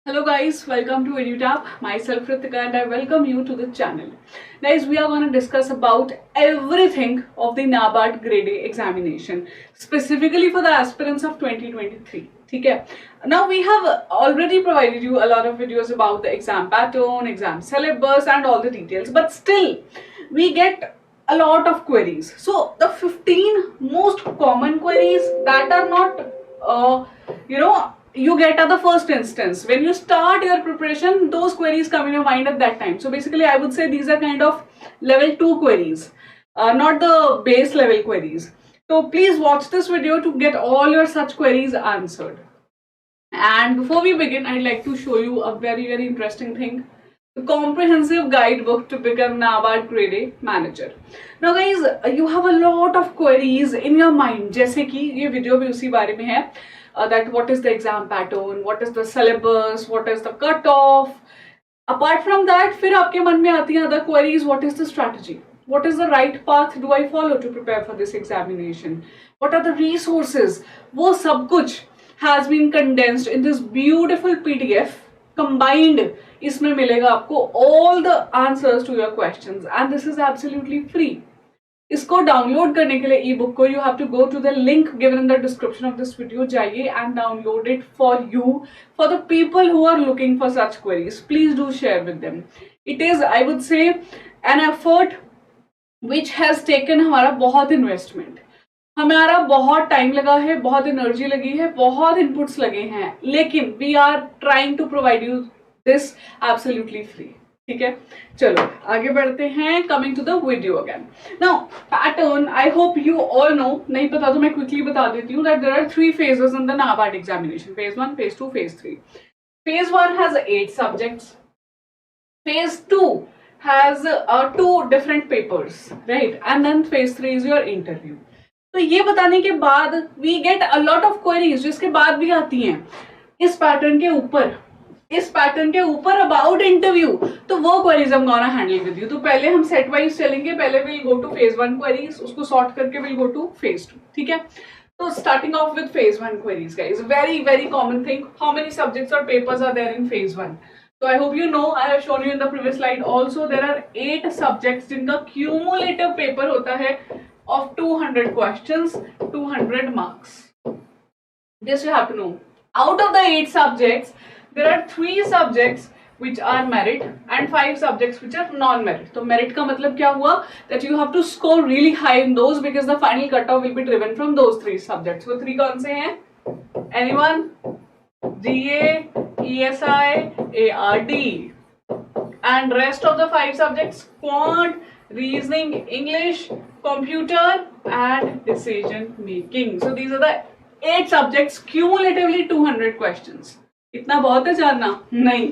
Hello guys, welcome to EduTap. Myself Ritika and I welcome you to the channel. Guys, we are going to discuss about everything of the NABARD Grade A examination, specifically for the aspirants of 2023. Okay. Now we have already provided you a lot of videos about the exam pattern, exam syllabus and all the details, but still we get a lot of queries. So the 15 most common queries that are not, you get at the first instance. When you start your preparation, those queries come in your mind at that time. So basically, I would say these are kind of level 2 queries, not the base level queries. So please watch this video to get all your such queries answered. And before we begin, I'd like to show you a very interesting thing. The comprehensive guidebook to become NABARD Grade A manager. Now guys, you have a lot of queries in your mind. जैसे कि ये video भी उसी बारे में है. That what is the exam pattern, what is the syllabus, what is the cutoff. Apart from that, फिर आपके मन में आती हैं other queries. What is the strategy? What is the right path do I follow to prepare for this examination? What are the resources? वो सब कुछ has been condensed in this beautiful PDF. Combined, इसमें मिलेगा आपको all the answers to your questions, and this is absolutely free. इसको download करने के लिए ई बुक को you have to go to the link given in the description of this video. जाइए and download it for you, for the people who are looking for such queries. Please do share with them. It is, I would say, an effort which has taken हमारा बहुत investment, हमारा बहुत time लगा है, बहुत energy लगी है, बहुत इनपुट्स लगे हैं, लेकिन we are trying to provide you this absolutely free. ठीक है, चलो आगे बढ़ते हैं. Coming to the video again. Now pattern, I hope you all know. नहीं पता तो मैं क्विकली बता देती हूँ that there are 3 phases in the NABARD examination. Phase 1, Phase 2, Phase 3. Phase 1 has 8 subjects. Phase 2 has 2 different papers, right? And then Phase 3 is your interview. तो ये बताने के बाद we get a lot of queries जिसके बाद भी आती हैं इस पैटर्न के ऊपर अबाउट इंटरव्यू. तो वो क्वेरीज हम गोना हैंडल विद यू. तो पहले हम सेट वाइज चलेंगे. पहले will go to phase 1 queries, उसको सॉर्ट करके विल गो टू फेज 2. ठीक है, तो starting off with phase 1 queries guys. Very common thing. How many subjects और papers are there in phase 1? So I hope you know, I have shown you in the previous slide also, there are 8 subjects जिनका cumulative paper होता है of 200 questions, 200 marks. This you have to know. Out of the 8 subjects, there are 3 subjects which are merit and 5 subjects which are non-merit. तो merit का मतलब क्या हुआ? That you have to score really high in those because the final cutoff will be driven from those 3 subjects. वो 3 कौन से हैं? Anyone? GA, ESI, ARD. And rest of the 5 subjects: quant, reasoning, English, computer and decision making. So these are the 8 subjects, cumulatively 200 questions. इतना बहुत है जानना? नहीं.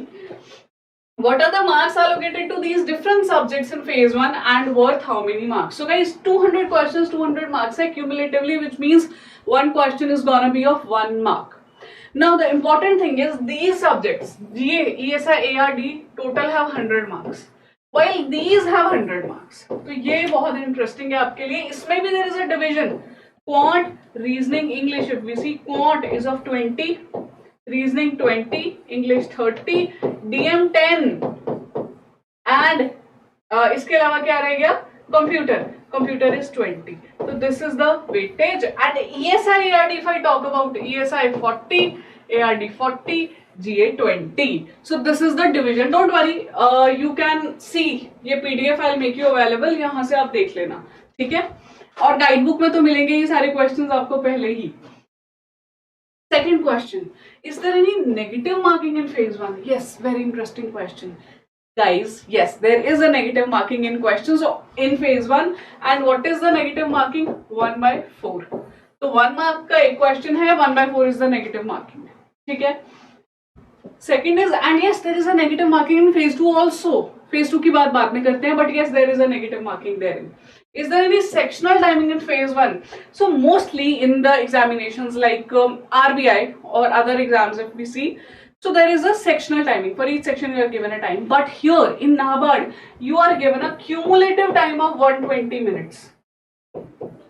What are the marks allocated to these different subjects in phase 1 and worth how many marks? So guys, 200 questions, 200 marks है cumulatively, which means one question is gonna be of 1 mark. Now the important thing is these subjects, GA, ESI, ARD, total have 100 marks, while these have 100 marks. तो ये बहुत interesting है आपके लिए. इसमें भी there is a division. Quant, reasoning, English. If we see, quant is of 20, reasoning 20, English 30, DM 10 and इसके अलावा क्या रह गया? Computer is 20. So this is the weightage. And ESI, ARD, if I talk about ESI 40, ARD 40, GA 20. So this is the division. Don't worry, you can see ये PDF I'll make you available. यहाँ से आप देख लेना. ठीक है, और guidebook में तो मिलेंगे ये सारे क्वेश्चंस आपको पहले ही. Second question, is there any negative marking in phase 1? Yes, very interesting question. Guys, yes, there is a negative marking in questions in phase 1. And what is the negative marking? 1/4. So 1 mark का एक question है, 1/4 is the negative marking. ठीक है. Second is, and yes, there is a negative marking in phase 2 also. Phase 2 की बात बाद में करते हैं, but yes, there is a negative marking therein. Is there any sectional timing in phase 1? So mostly in the examinations like RBI or other exams, if we see, so there is a sectional timing. For each section you are given a time. But here in NABARD, you are given a cumulative time of 120 minutes.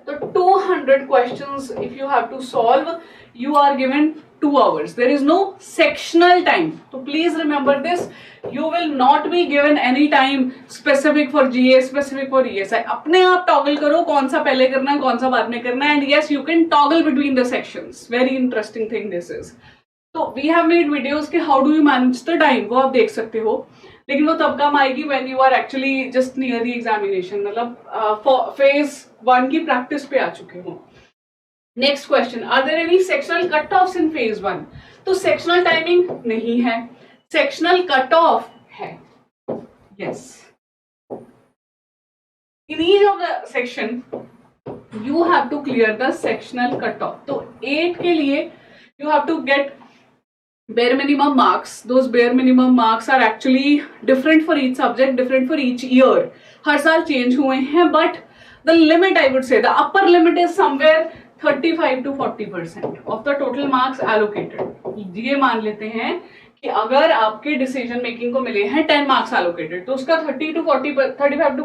So 200 questions if you have to solve, you are given 2 hours. There is no sectional time. So please remember this. You will not be given any time specific for GA, specific for ESI. अपने आप toggle करो कौन सा पहले करना है कौन सा बाद में करना है, and yes you can toggle between the sections. Very interesting thing this is. So we have made videos कि how do you manage the time, वो आप देख सकते हो, लेकिन वो तब काम आएगी when you are actually just near the examination, मतलब phase 1 की practice पे आ चुके हो. Next question, are there any sectional cut offs in phase 1? तो सेक्शनल टाइमिंग नहीं है, सेक्शनल कट ऑफ है. Yes, in each of the section you have to clear the sectional cut off. तो 8 के लिए you have to get bare minimum marks. Those bare minimum marks are actually different for each subject, different for each year. हर साल change हुए हैं, but the limit, I would say, the upper limit is somewhere 35 to 40% of the total marks allocated. ये मान लेते हैं कि अगर आपके डिसीजन मेकिंग को मिले हैं 10 मार्क्स allocated, तो उसका 35 to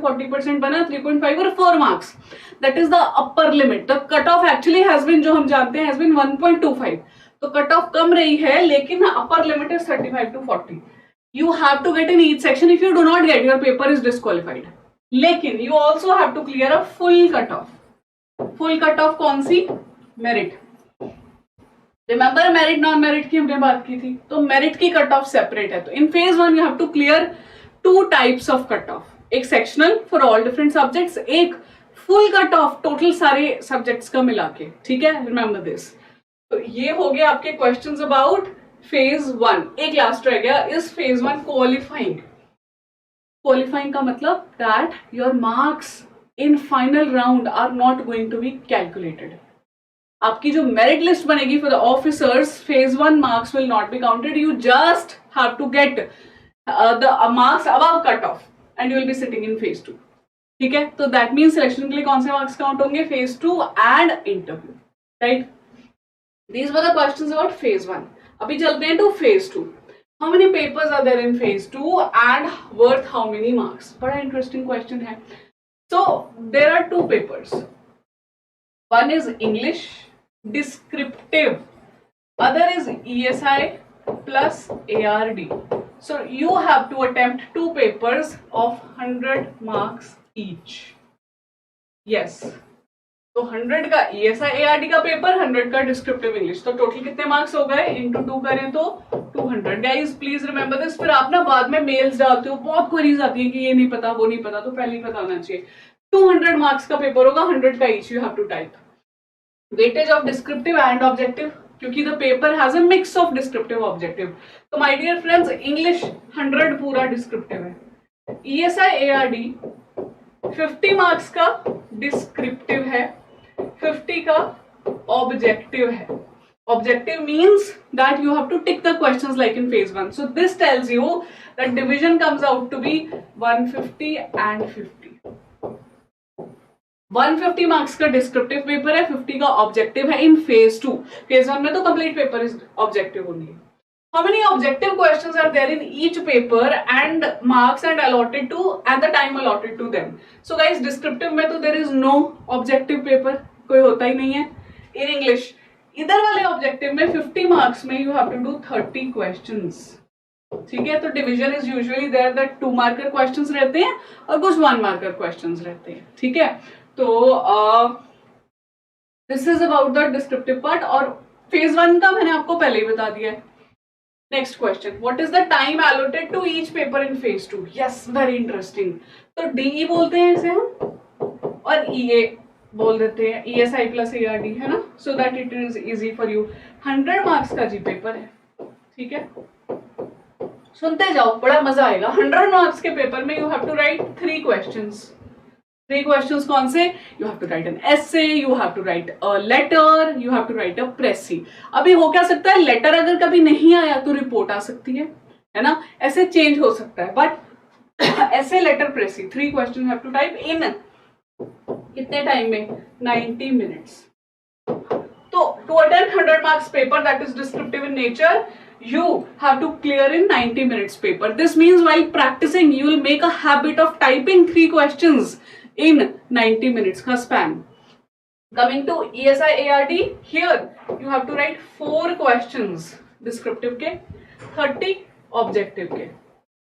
40% बना 3.5 और 4 marks. That is the upper limit. The cut off actually has been, जो हम जानते हैं, has been 1.25. तो कट ऑफ कम रही है, लेकिन upper limit is 35 to 40. You have to get in each section. If you do not get, your paper is disqualified. लेकिन you also have to clear a full cut off. Full cut off कौन सी? Merit. Remember merit non merit की हमने बात की थी, तो merit की कट ऑफ सेपरेट है. तो in phase 1 you have to clear 2 types of cut off. एक sectional for all different subjects, एक फुल कट ऑफ टोटल सारे सब्जेक्ट्स का मिला के. ठीक है, रिमेंबर दिस. तो ये हो गया आपके क्वेश्चंस अबाउट फेज 1. एक लास्ट रह गया, इज फेज 1 क्वालिफाइंग? क्वालिफाइंग का मतलब that your marks in final round are not going to be calculated. आपकी जो मेरिट लिस्ट बनेगी for the officers, phase 1 marks will not be counted. You just have to get the marks above cut off and you will be sitting in phase 2. ठीक है, तो that means selection के लिए कौन से marks count होंगे? Phase 2 and interview. Right, these were the questions about phase 1. अभी चलते हैं to phase 2. How many papers are there in phase 2 and worth how many marks? बड़ा interesting question है. So there are 2 papers. One is English descriptive, other is ESI plus ARD. So you have to attempt 2 papers of 100 marks each. Yes. तो 100 का ESI ARD का paper, 100 का descriptive English. तो total कितने marks हो गए? Into 2 करें तो 200. Guys please remember this. फिर आप ना बाद में मेल्स डालते हो, बहुत क्वेरीज आती है कि ये नहीं पता वो नहीं पता, तो पहले ही बताना चाहिए. 200 मार्क्स का पेपर होगा, 100 का each you have to type. Weightage of descriptive and objective, क्योंकि the paper has a mix of descriptive objective. तो माय डियर फ्रेंड्स, इंग्लिश 100 पूरा डिस्क्रिप्टिव है. ESI ARD 50 मार्क्स का डिस्क्रिप्टिव है, 50 का ऑब्जेक्टिव है. Objective means that you have to tick the questions like in phase 1. So this tells you that division comes out to be 150 and 50. 150 marks का descriptive paper है, 50 का objective है इन phase 2. Phase 1 में तो complete paper is objective only. How many objective questions are there in each paper and marks and allotted to and the time allotted to them? So guys, descriptive में तो there is no objective paper, कोई होता ही नहीं है. In English, इधर वाले objective में 50 marks में you have to do 30 questions. ठीक है, तो division is usually there that 2 marker questions रहते हैं और कुछ 1 मार्कर क्वेश्चंस रहते हैं. ठीक है, तो this is about the descriptive part. और फेज 1 का मैंने आपको पहले ही बता दिया है. Next question, what is the time allotted to each paper in phase 2? Yes, very interesting. तो DE बोलते हैं इसे हम, और EA बोल देते हैं, ESI प्लस ARD, है ना, so that it is easy for you. 100 marks का जी पेपर है. ठीक है, सुनते जाओ, बड़ा मजा आएगा. 100 मार्क्स के पेपर में you have to write 3 questions. 3 questions कौन से? You have to write an essay, you have to write a letter, you have to write a precis. अभी हो क्या सकता है, लेटर अगर कभी नहीं आया तो रिपोर्ट आ सकती है ना, ऐसे चेंज हो सकता है. बट ऐसे letter precis 3 question have to type in कितने टाइम में? 90 मिनट्स. तो to attempt 100 marks paper that is descriptive in nature, you have to clear in 90 minutes paper. This means while practicing you will make a habit of typing 3 questions in 90 minutes का span. Coming to ESI ARD, here you have to write 4 questions descriptive के, 30 objective के.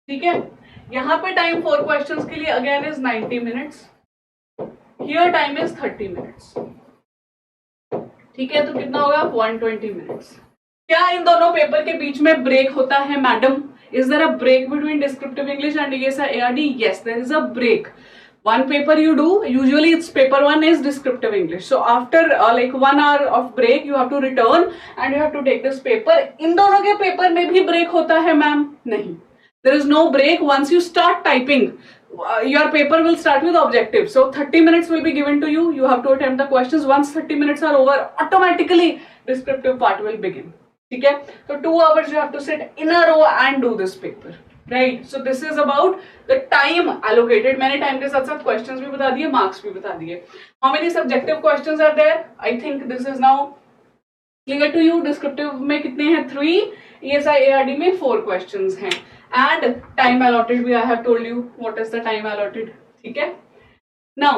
ठीक है, यहाँ पे time 4 questions के लिए again is 90 minutes. Here time is 30 minutes. ठीक है, तो कितना होगा 120 मिनट्स. क्या इन दोनों पेपर के बीच में ब्रेक होता है madam? Is there a break between descriptive English and ESI ARD? Yes, there is a break. One paper you do, usually it's paper 1 is descriptive English. So after like 1 hour of break, you have to return and you have to take this paper. इन दोनों के paper में भी break होता है ma'am? नहीं. There is no break. Once you start typing, your paper will start with objective. So 30 minutes will be given to you. You have to attempt the questions. Once 30 minutes are over, automatically descriptive part will begin. ठीक है? So 2 hours you have to sit in a row and do this paper. Right, so this is about the time allocated. मैंने time के साथ साथ questions भी बता दिए, marks भी बता दिए. How many subjective questions are there? I think this is now clear to you. Descriptive में कितने हैं? 3. ESI ARD में 4 questions हैं. And time allotted भी I have told you what is the time allotted. ठीक है? Now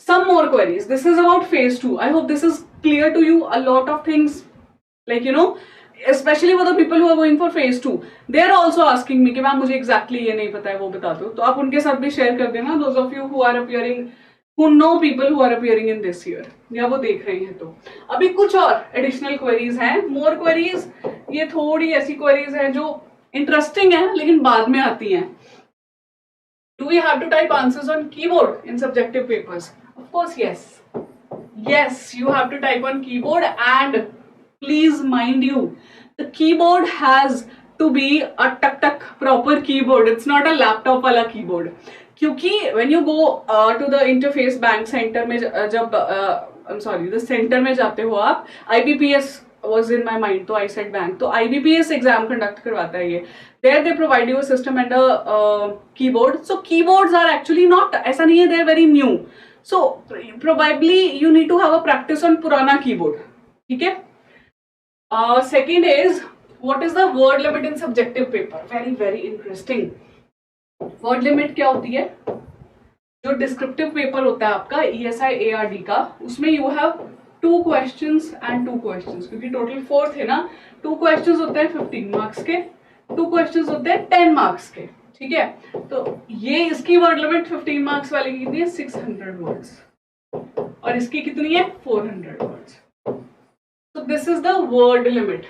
some more queries. This is about phase 2. I hope this is clear to you. A lot of things like you know. Especially for the people who are going for phase 2, they are also asking me कि ma'am मुझे exactly ये नहीं पता है, वो बता दो. तो आप उनके साथ भी शेयर कर देना. Those of you who are appearing, who know people who are appearing in this year, या वो देख रहे हैं. तो अभी कुछ और additional queries हैं, more queries. ये थोड़ी ऐसी queries हैं जो interesting है लेकिन बाद में आती हैं. Do we have to type answers on keyboard in subjective papers? Of course yes. Yes, you have to type on keyboard, and please mind you, the keyboard has to be a tuck proper keyboard. It's not a laptop वाला keyboard. क्योंकि when you go to the interface bank center में जब I'm sorry, the center में जाते हो आप, IBPS was in my mind, तो I said bank, तो IBPS exam conduct करवाता है ये. There they provide you a system and a keyboard. So keyboards are actually not, ऐसा नहीं है, they are very new. So probably you need to have a practice on पुराना keyboard. ठीक है? Second is, what is the word limit in subjective paper? Very interesting. Word limit क्या होती है? जो descriptive paper होता है आपका ESI ARD का, उसमें you have 2 questions and 2 questions. क्योंकि total 4 थे ना, 2 questions होते हैं 15 marks के, 2 questions होते हैं 10 marks के. ठीक है? तो ये इसकी word limit 15 marks वाली कितनी है? 600 words. और इसकी कितनी है? 400 words. So this is the word limit.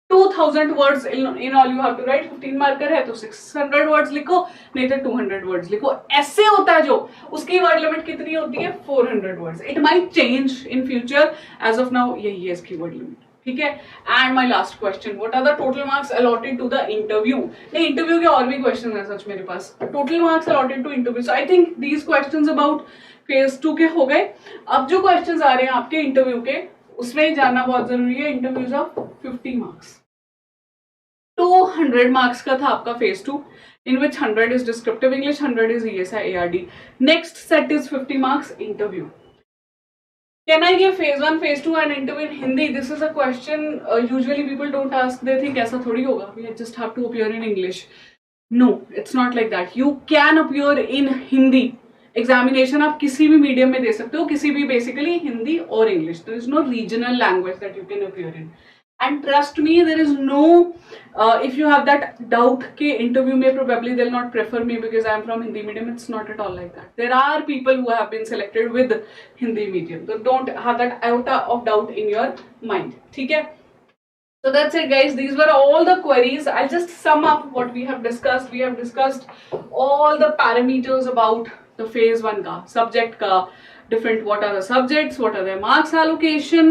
2000 words in all you have to write. 15 marker है तो 600 words लिखो, नहीं तो 200 words लिखो. ऐसे होता है जो, उसकी word limit कितनी होती है? 400 words. It might change in future. As of now यही है इसकी word limit. ठीक है? And my last question, what are the total marks allotted to the interview? नहीं, interview के और भी questions हैं सच मेरे पास. Total marks allotted to interview. So I think these questions about phase 2 के हो गए. अब जो questions आ रहे हैं आपके interview के, उसमें जानना बहुत जरूरी है. Interviews of 50 marks. 200 मार्क्स का था आपका phase 2, in which 100 is descriptive English, 100 is ESI ARD. Next set is 50 marks interview. Can I give phase 1, phase 2 and interview in Hindi? This is a question usually people don't ask. They think ऐसा थोड़ी होगा, we just have to appear in English. No, it's not like that. You can appear in Hindi. Examination आप किसी भी medium में दे सकते हो, किसी भी, बेसिकली हिंदी और English. There is no regional language that you can appear in. And trust me, there is no, if you have that doubt के इंटरव्यू में probably they will not prefer me because I am from Hindi medium. It's not at all like that. There are people who have been selected with Hindi medium. So don't have that iota of doubt in your mind. ठीक है? So that's it guys, these were all the queries. I'll just sum up what we have discussed. We have discussed all the parameters about the phase 1 का, subject का, different what are the subjects, what are their marks allocation,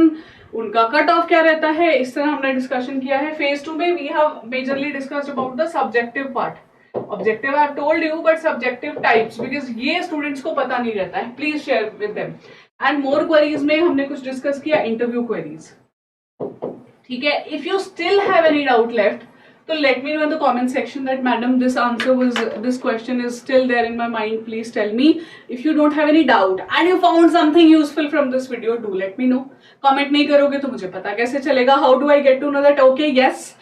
उनका cut off क्या रहता है, इस तरह हमने discussion किया है. फेज 2 में we have majorly discussed about the subjective part. Objective I have told you, but subjective types, because ये students को पता नहीं रहता है. Please share with them. And more queries में हमने कुछ डिस्कस किया, interview queries. ठीक है? If you still have any doubt left, so let me know in the comment section that madam this question is still there in my mind. Please tell me. If you don't have any doubt and you found something useful from this video, do let me know. Comment नहीं करोगे तो मुझे पता कैसे चलेगा? How do I get to know that? Okay, yes,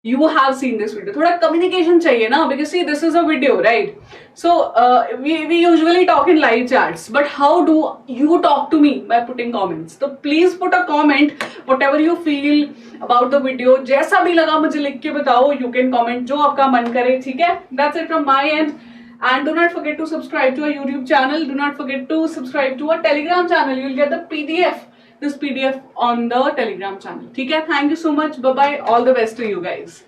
you have seen this video. थोड़ा communication चाहिए ना, because see, this is a video, right? So we usually talk in live chats, but how do you talk to me? By putting comments. So please put a comment, whatever you feel about the video. जैसा भी लगा मुझे लिख के बताओ. You can comment जो आपका मन करे, ठीक है? That's it from my end. And do not forget to subscribe to our YouTube channel. Do not forget to subscribe to our Telegram channel. You'll get the PDF. This PDF on the Telegram channel. ठीक है? Thank you so much. Bye bye. All the best to you guys.